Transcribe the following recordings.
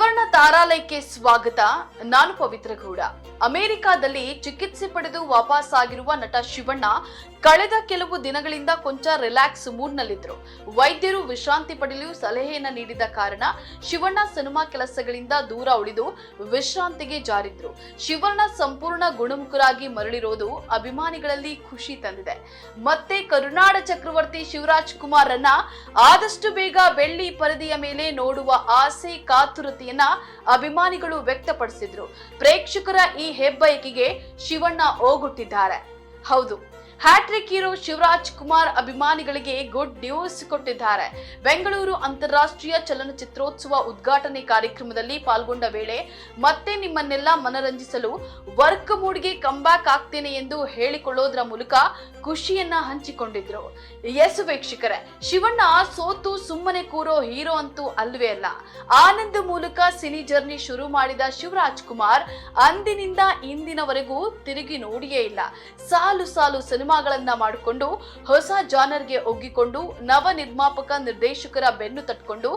ಶಿವಣ್ಣ ತಾರಾಲಯಕ್ಕೆ ಸ್ವಾಗತ. ನಾನು ಪವಿತ್ರ ಗೌಡ. ಅಮೆರಿಕಾದಲ್ಲಿ ಚಿಕಿತ್ಸೆ ಪಡೆದು ವಾಪಸ್ ಆಗಿರುವ ನಟ ಶಿವಣ್ಣ ಕಳೆದ ಕೆಲವು ದಿನಗಳಿಂದ ಕೊಂಚ ರಿಲ್ಯಾಕ್ಸ್ ಮೂಡ್ ನಲ್ಲಿದ್ರು. ವೈದ್ಯರು ವಿಶ್ರಾಂತಿ ಪಡೆಯಲು ಸಲಹೆಯನ್ನ ನೀಡಿದ ಕಾರಣ ಶಿವಣ್ಣ ಸಿನಿಮಾ ಕೆಲಸಗಳಿಂದ ದೂರ ಉಳಿದು ವಿಶ್ರಾಂತಿಗೆ ಜಾರಿದ್ರು. ಶಿವಣ್ಣ ಸಂಪೂರ್ಣ ಗುಣಮುಖರಾಗಿ ಮರಳಿರೋದು ಅಭಿಮಾನಿಗಳಲ್ಲಿ ಖುಷಿ ತಂದಿದೆ. ಮತ್ತೆ ಕರುನಾಡ ಚಕ್ರವರ್ತಿ ಶಿವರಾಜ್ ಕುಮಾರ್ ರನ್ನ ಆದಷ್ಟು ಬೇಗ ಬೆಳ್ಳಿ ಪರದೆಯ ಮೇಲೆ ನೋಡುವ ಆಸೆ ಕಾತುರತೆಯನ್ನ ಅಭಿಮಾನಿಗಳು ವ್ಯಕ್ತಪಡಿಸಿದ್ರು. ಪ್ರೇಕ್ಷಕರ ಈ ಹೆಬ್ಬಯಕೆಗೆ ಶಿವಣ್ಣ ಓಗೊಟ್ಟಿದ್ದಾರೆ. ಹೌದು, ಹ್ಯಾಟ್ರಿಕ್ ಹೀರೋ ಶಿವರಾಜ್ ಕುಮಾರ್ ಅಭಿಮಾನಿಗಳಿಗೆ ಗುಡ್ ನ್ಯೂಸ್ ಕೊಟ್ಟಿದ್ದಾರೆ. ಬೆಂಗಳೂರು ಅಂತಾರಾಷ್ಟ್ರೀಯ ಚಲನಚಿತ್ರೋತ್ಸವ ಉದ್ಘಾಟನೆ ಕಾರ್ಯಕ್ರಮದಲ್ಲಿ ಪಾಲ್ಗೊಂಡ ವೇಳೆ ಮತ್ತೆ ನಿಮ್ಮನ್ನೆಲ್ಲ ಮನರಂಜಿಸಲು ವರ್ಕ್ ಮೂಡ್ಗೆ ಕಂಬ್ಯಾಕ್ ಆಗ್ತೇನೆ ಎಂದು ಹೇಳಿಕೊಳ್ಳೋದ್ರ ಮೂಲಕ ಖುಷಿಯನ್ನ ಹಂಚಿಕೊಂಡಿದ್ರು. ಎಸ್ ವೀಕ್ಷಕರೇ, ಶಿವಣ್ಣ ಸೋತು ಸುಮ್ಮನೆ ಕೂರೋ ಹೀರೋ ಅಂತೂ ಅಲ್ವೇ ಅಲ್ಲ. ಆನಂದ್ ಮೂಲಕ ಸಿನಿ ಜರ್ನಿ ಶುರು ಮಾಡಿದ ಶಿವರಾಜ್ ಕುಮಾರ್ ಅಂದಿನಿಂದ ಇಂದಿನವರೆಗೂ ತಿರುಗಿ ನೋಡಿಯೇ ಇಲ್ಲ. ಸಾಲು ಸಾಲು ಸಿನಿಮಾಗಳನ್ನ ಮಾಡಿಕೊಂಡು ಹೊಸ ಜಾನರ್ಗೆ ಒಗ್ಗಿಕೊಂಡು ನವ ನಿರ್ಮಾಪಕ ನಿರ್ದೇಶಕರ ಬೆನ್ನು ತಟ್ಕೊಂಡು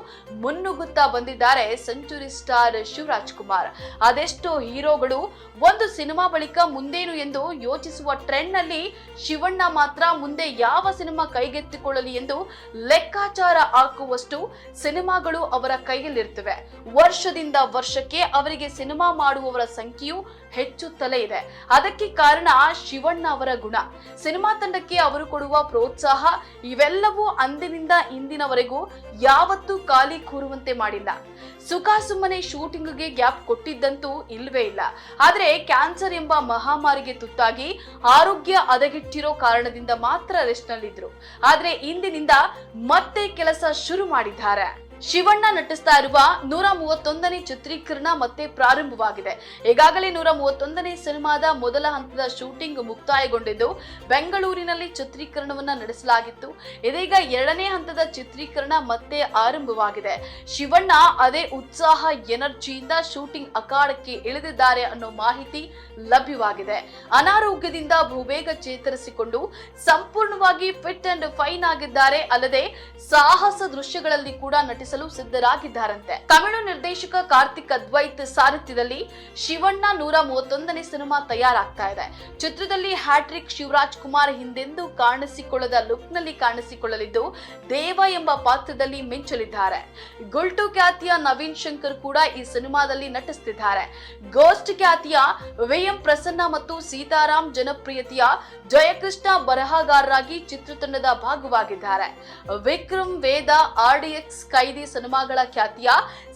ಮುನ್ನುಗ್ಗುತ್ತಾ ಬಂದಿದ್ದಾರೆ ಸೆಂಚುರಿ ಸ್ಟಾರ್ ಶಿವರಾಜ್ ಕುಮಾರ್. ಅದೆಷ್ಟೋ ಹೀರೋಗಳು ಒಂದು ಸಿನಿಮಾ ಬಳಿಕ ಮುಂದೇನು ಎಂದು ಯೋಚಿಸುವ ಟ್ರೆಂಡ್ ನಲ್ಲಿ ಶಿವಣ್ಣ ಮಾತ್ರ ಮುಂದೆ ಯಾವ ಸಿನಿಮಾ ಕೈಗೆತ್ತಿಕೊಳ್ಳಲಿ ಎಂದು ಲೆಕ್ಕಾಚಾರ ಹಾಕುವಷ್ಟು ಸಿನಿಮಾಗಳು ಅವರ ಕೈಯಲ್ಲಿರ್ತವೆ. ವರ್ಷದಿಂದ ವರ್ಷಕ್ಕೆ ಅವರಿಗೆ ಸಿನಿಮಾ ಮಾಡುವವರ ಸಂಖ್ಯೆಯು ಹೆಚ್ಚುತ್ತಲೇ ಇದೆ. ಅದಕ್ಕೆ ಕಾರಣ ಶಿವಣ್ಣ ಅವರ ಗುಣ, ಸಿನಿಮಾ ತಂಡಕ್ಕೆ ಅವರು ಕೊಡುವ ಪ್ರೋತ್ಸಾಹ ಇವೆಲ್ಲವೂ ಅಂದಿನಿಂದ ಇಂದಿನವರೆಗೂ ಯಾವತ್ತೂ ಖಾಲಿ ಕೂರುವಂತೆ ಮಾಡಿಲ್ಲ. ಸುಖ ಸುಮ್ಮನೆ ಶೂಟಿಂಗ್ಗೆ ಗ್ಯಾಪ್ ಕೊಟ್ಟಿದ್ದಂತೂ ಇಲ್ವೇ ಇಲ್ಲ. ಆದ್ರೆ ಕ್ಯಾನ್ಸರ್ ಎಂಬ ಮಹಾಮಾರಿಗೆ ತುತ್ತಾಗಿ ಆರೋಗ್ಯ ಹದಗೆಟ್ಟಿರೋ ಕಾರಣದಿಂದ ಮಾತ್ರ ರೆಸ್ಟ್ ನಲ್ಲಿದ್ರು. ಆದ್ರೆ ಇಂದಿನಿಂದ ಮತ್ತೆ ಕೆಲಸ ಶುರು ಮಾಡಿದ್ದಾರೆ. ಶಿವಣ್ಣ ನಟಿಸ್ತಾ ಇರುವ 131ನೇ ಚಿತ್ರೀಕರಣ ಮತ್ತೆ ಪ್ರಾರಂಭವಾಗಿದೆ. ಈಗಾಗಲೇ 131ನೇ ಸಿನಿಮಾದ ಮೊದಲ ಹಂತದ ಶೂಟಿಂಗ್ ಮುಕ್ತಾಯಗೊಂಡಿದ್ದು ಬೆಂಗಳೂರಿನಲ್ಲಿ ಚಿತ್ರೀಕರಣವನ್ನ ನಡೆಸಲಾಗಿತ್ತು. ಇದೀಗ 2ನೇ ಹಂತದ ಚಿತ್ರೀಕರಣ ಮತ್ತೆ ಆರಂಭವಾಗಿದೆ. ಶಿವಣ್ಣ ಅದೇ ಉತ್ಸಾಹ ಎನರ್ಜಿಯಿಂದ ಶೂಟಿಂಗ್ ಅಖಾಡಕ್ಕೆ ಇಳಿದಿದ್ದಾರೆ ಅನ್ನೋ ಮಾಹಿತಿ ಲಭ್ಯವಾಗಿದೆ. ಅನಾರೋಗ್ಯದಿಂದ ಬಹುಬೇಗ ಚೇತರಿಸಿಕೊಂಡು ಸಂಪೂರ್ಣವಾಗಿ ಫಿಟ್ ಅಂಡ್ ಫೈನ್ ಆಗಿದ್ದಾರೆ. ಅಲ್ಲದೆ ಸಾಹಸ ದೃಶ್ಯಗಳಲ್ಲಿ ಕೂಡ ನಟಿಸಲು ಸಿದ್ಧರಾಗಿದ್ದಾರಂತೆ. ತಮಿಳು ನಿರ್ದೇಶಕ ಕಾರ್ತಿಕ್ ಅದ್ವೈತ್ ಸಾರಥ್ಯದಲ್ಲಿ ಶಿವಣ್ಣ 131ನೇ ಸಿನಿಮಾ ತಯಾರಾಗ್ತಾ ಇದೆ. ಚಿತ್ರದಲ್ಲಿ ಹ್ಯಾಟ್ರಿಕ್ ಶಿವರಾಜ್ ಕುಮಾರ್ ಹಿಂದೆಂದೂ ಕಾಣಿಸಿಕೊಳ್ಳದ ಲುಕ್ ನಲ್ಲಿ ಕಾಣಿಸಿಕೊಳ್ಳಲಿದ್ದು ದೇವ ಎಂಬ ಪಾತ್ರದಲ್ಲಿ ಮಿಂಚಲಿದ್ದಾರೆ. ಗುಲ್ಟು ಖ್ಯಾತಿಯ ನವೀನ್ ಶಂಕರ್ ಕೂಡ ಈ ಸಿನಿಮಾದಲ್ಲಿ ನಟಿಸುತ್ತಿದ್ದಾರೆ. ಗೋಸ್ಟ್ ಖ್ಯಾತಿಯ ವಿ.ಎಂ. ಪ್ರಸನ್ನ ಮತ್ತು ಸೀತಾರಾಮ್ ಜನಪ್ರಿಯತೆಯ ಜಯಕೃಷ್ಣ ಬರಹಗಾರರಾಗಿ ಚಿತ್ರತಂಡದ ಭಾಗವಾಗಿದ್ದಾರೆ. ವಿಕ್ರಮ್ ವೇದ, RDX, ಕೈದಿ ಸಿನಿಮಾಗಳ ಖ್ಯಾತಿಯ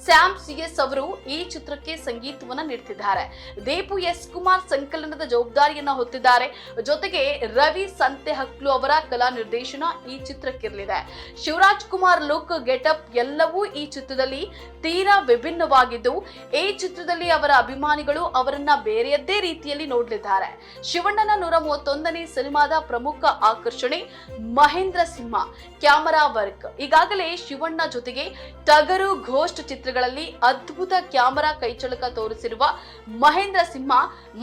ಸ್ಯಾಮ್ CS ಅವರು ಈ ಚಿತ್ರಕ್ಕೆ ಸಂಗೀತವನ್ನ ನೀಡುತ್ತಿದ್ದಾರೆ. ದೀಪು S. ಕುಮಾರ್ ಸಂಕಲನದ ಜವಾಬ್ದಾರಿಯನ್ನ ಹೊತ್ತಿದ್ದಾರೆ. ಜೊತೆಗೆ ರವಿ ಸಂತೆಹಕ್ಲು ಅವರ ಕಲಾ ನಿರ್ದೇಶನ ಈ ಚಿತ್ರಕ್ಕಿರಲಿದೆ. ಶಿವರಾಜ್ ಕುಮಾರ್ ಲುಕ್, ಗೆಟಪ್ ಎಲ್ಲವೂ ಈ ಚಿತ್ರದಲ್ಲಿ ತೀರಾ ವಿಭಿನ್ನವಾಗಿದ್ದು ಈ ಚಿತ್ರದಲ್ಲಿ ಅವರ ಅಭಿಮಾನಿಗಳು ಅವರನ್ನ ಬೇರೆಯದ್ದೇ ರೀತಿಯಲ್ಲಿ ನೋಡಲಿದ್ದಾರೆ. ಶಿವಣ್ಣನ 131ನೇ ಸಿನಿಮಾದ ಪ್ರಮುಖ ಆಕರ್ಷಣೆ ಮಹೇಂದ್ರ ಸಿಂಹ ಕ್ಯಾಮರಾ ವರ್ಕ್. ಈಗಾಗಲೇ ಶಿವಣ್ಣ ಜೊತೆಗೆ ಟಗರು, ಘೋಸ್ಟ್ ಚಿತ್ರಗಳಲ್ಲಿ ಅದ್ಭುತ ಕ್ಯಾಮರಾ ಕೈಚಳಕ ತೋರಿಸಿರುವ ಮಹೇಂದ್ರ ಸಿಂಹ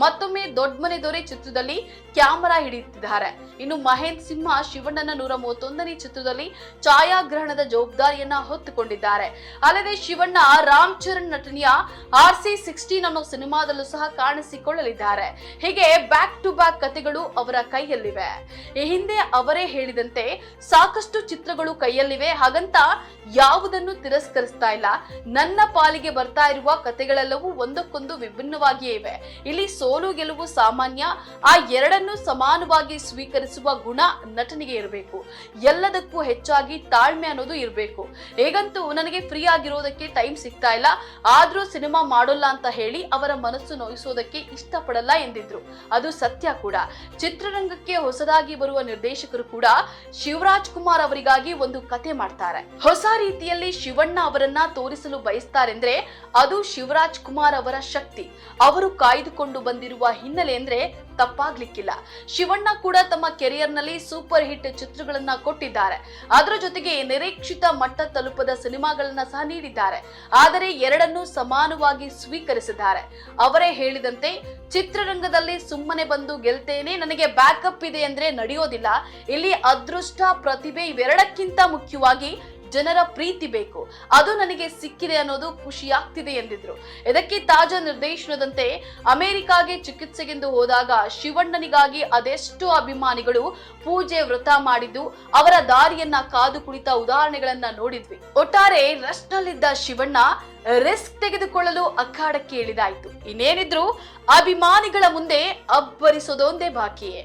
ಮತ್ತೊಮ್ಮೆ ದೊಡ್ಡಮನೆ ದೊರೆ ಚಿತ್ರದಲ್ಲಿ ಕ್ಯಾಮರಾ ಹಿಡಿಯುತ್ತಿದ್ದಾರೆ. ಇನ್ನು ಮಹೇಂದ್ರ ಸಿಂಹ ಶಿವಣ್ಣನ 131ನೇ ಚಿತ್ರದಲ್ಲಿ ಛಾಯಾಗ್ರಹಣದ ಜವಾಬ್ದಾರಿಯನ್ನ ಹೊತ್ತುಕೊಂಡಿದ್ದಾರೆ. ಅಲ್ಲದೆ ಶಿವಣ್ಣ ರಾಮ್ ಚರಣ್ ನಟನೆಯ RC16 ಅನ್ನೋ ಸಿನಿಮಾದಲ್ಲೂ ಸಹ ಕಾಣಿಸಿಕೊಳ್ಳಲಿದ್ದಾರೆ. ಹೀಗೆ ಬ್ಯಾಕ್ ಟು ಬ್ಯಾಕ್ ಕಥೆಗಳು ಅವರ ಕೈಯಲ್ಲಿವೆ. ಈ ಹಿಂದೆ ಅವರೇ ಹೇಳಿದಂತೆ ಸಾಕಷ್ಟು ಚಿತ್ರಗಳು ಕೈಯಲ್ಲಿವೆ, ಹಾಗಂತ ಯಾವುದನ್ನು ತಿರಸ್ಕರಿಸ್ತಾ ಇಲ್ಲ. ನನ್ನ ಪಾಲಿಗೆ ಬರ್ತಾ ಇರುವ ಕಥೆಗಳೆಲ್ಲವೂ ಒಂದಕ್ಕೊಂದು ವಿಭಿನ್ನವಾಗಿಯೇ ಇವೆ. ಇಲ್ಲಿ ಸೋಲು ಗೆಲುವು ಸಾಮಾನ್ಯ. ಆ ಎರಡನ್ನು ಸಮಾನವಾಗಿ ಸ್ವೀಕರಿಸುವ ಗುಣ ನಟನಿಗೆ ಇರಬೇಕು. ಎಲ್ಲದಕ್ಕೂ ಹೆಚ್ಚಾಗಿ ತಾಳ್ಮೆ ಅನ್ನೋದು ಇರಬೇಕು. ಹೇಗಂತೂ ನನಗೆ ಫ್ರೀ ಆಗಿರೋದಕ್ಕೆ ಟೈಮ್ ಸಿಗ್ತಾ ಇಲ್ಲ, ಆದ್ರೂ ಸಿನಿಮಾ ಮಾಡೋಲ್ಲ ಅಂತ ಹೇಳಿ ಅವರ ಮನಸ್ಸು ನೋಯಿಸೋದಕ್ಕೆ ಇಷ್ಟಪಡಲ್ಲ ಎಂದಿದ್ರು. ಅದು ಸತ್ಯ ಕೂಡ. ಚಿತ್ರರಂಗಕ್ಕೆ ಹೊಸದಾಗಿ ಬರುವ ನಿರ್ದೇಶಕರು ಕೂಡ ಶಿವರಾಜ್ ಕುಮಾರ್ ಅವರಿಗಾಗಿ ಒಂದು ಕತೆ ಮಾಡ್ತಾರೆ. ಹೊಸ ರೀತಿಯಲ್ಲಿ ಶಿವಣ್ಣ ಅವರನ್ನ ತೋರಿಸಲು ಬಯಸ್ತಾರೆಂದ್ರೆ ಅದು ಶಿವರಾಜ್ ಕುಮಾರ್ ಅವರ ಶಕ್ತಿ. ಅವರು ಕಾಯ್ದುಕೊಂಡು ಬಂದಿರುವ ಹಿನ್ನೆಲೆ ಅಂದ್ರೆ ತಪ್ಪಾಗ್ಲಿಕ್ಕಿಲ್ಲ. ಶಿವಣ್ಣ ಕೂಡ ತಮ್ಮ ಕೆರಿಯರ್ ನಲ್ಲಿ ಸೂಪರ್ ಹಿಟ್ ಚಿತ್ರಗಳನ್ನ ಕೊಟ್ಟಿದ್ದಾರೆ. ಅದರ ಜೊತೆಗೆ ನಿರೀಕ್ಷಿತ ಮಟ್ಟ ತಲುಪದ ಸಿನಿಮಾಗಳನ್ನ ಸಹ ನೀಡಿದ್ದಾರೆ. ಆದರೆ ಎರಡನ್ನೂ ಸಮಾನವಾಗಿ ಸ್ವೀಕರಿಸಿದ್ದಾರೆ. ಅವರೇ ಹೇಳಿದಂತೆ ಚಿತ್ರರಂಗದಲ್ಲಿ ಸುಮ್ಮನೆ ಬಂದು ಗೆಲ್ತೇನೆ, ನನಗೆ ಬ್ಯಾಕಪ್ ಇದೆ ಅಂದ್ರೆ ನಡೆಯೋದಿಲ್ಲ. ಇಲ್ಲಿ ಅದೃಷ್ಟ, ಪ್ರತಿಭೆ ಇವೆರಡಕ್ಕಿಂತ ಮುಖ್ಯವಾಗಿ ಜನರ ಪ್ರೀತಿ ಬೇಕು, ಅದು ನನಗೆ ಸಿಕ್ಕಿದೆ ಅನ್ನೋದು ಖುಷಿಯಾಗ್ತಿದೆ ಎಂದಿದ್ರು. ಇದಕ್ಕೆ ತಾಜಾ ನಿರ್ದೇಶನದಂತೆ ಅಮೆರಿಕಾಗೆ ಚಿಕಿತ್ಸೆಗೆಂದು ಹೋದಾಗ ಶಿವಣ್ಣನಿಗಾಗಿ ಅದೆಷ್ಟೋ ಅಭಿಮಾನಿಗಳು ಪೂಜೆ ವ್ರತ ಮಾಡಿದ್ದು, ಅವರ ದಾರಿಯನ್ನ ಕಾದು ಕುಳಿತ ಉದಾಹರಣೆಗಳನ್ನ ನೋಡಿದ್ವಿ. ಒಟ್ಟಾರೆ ರಶ್ ನಲ್ಲಿದ್ದ ಶಿವಣ್ಣ ರಿಸ್ಕ್ ತೆಗೆದುಕೊಳ್ಳಲು ಅಖಾಡಕ್ಕೆ ಇಳಿದಾಯ್ತು. ಇನ್ನೇನಿದ್ರು ಅಭಿಮಾನಿಗಳ ಮುಂದೆ ಅಬ್ಬರಿಸೋದೊಂದೇ ಬಾಕಿಯೇ.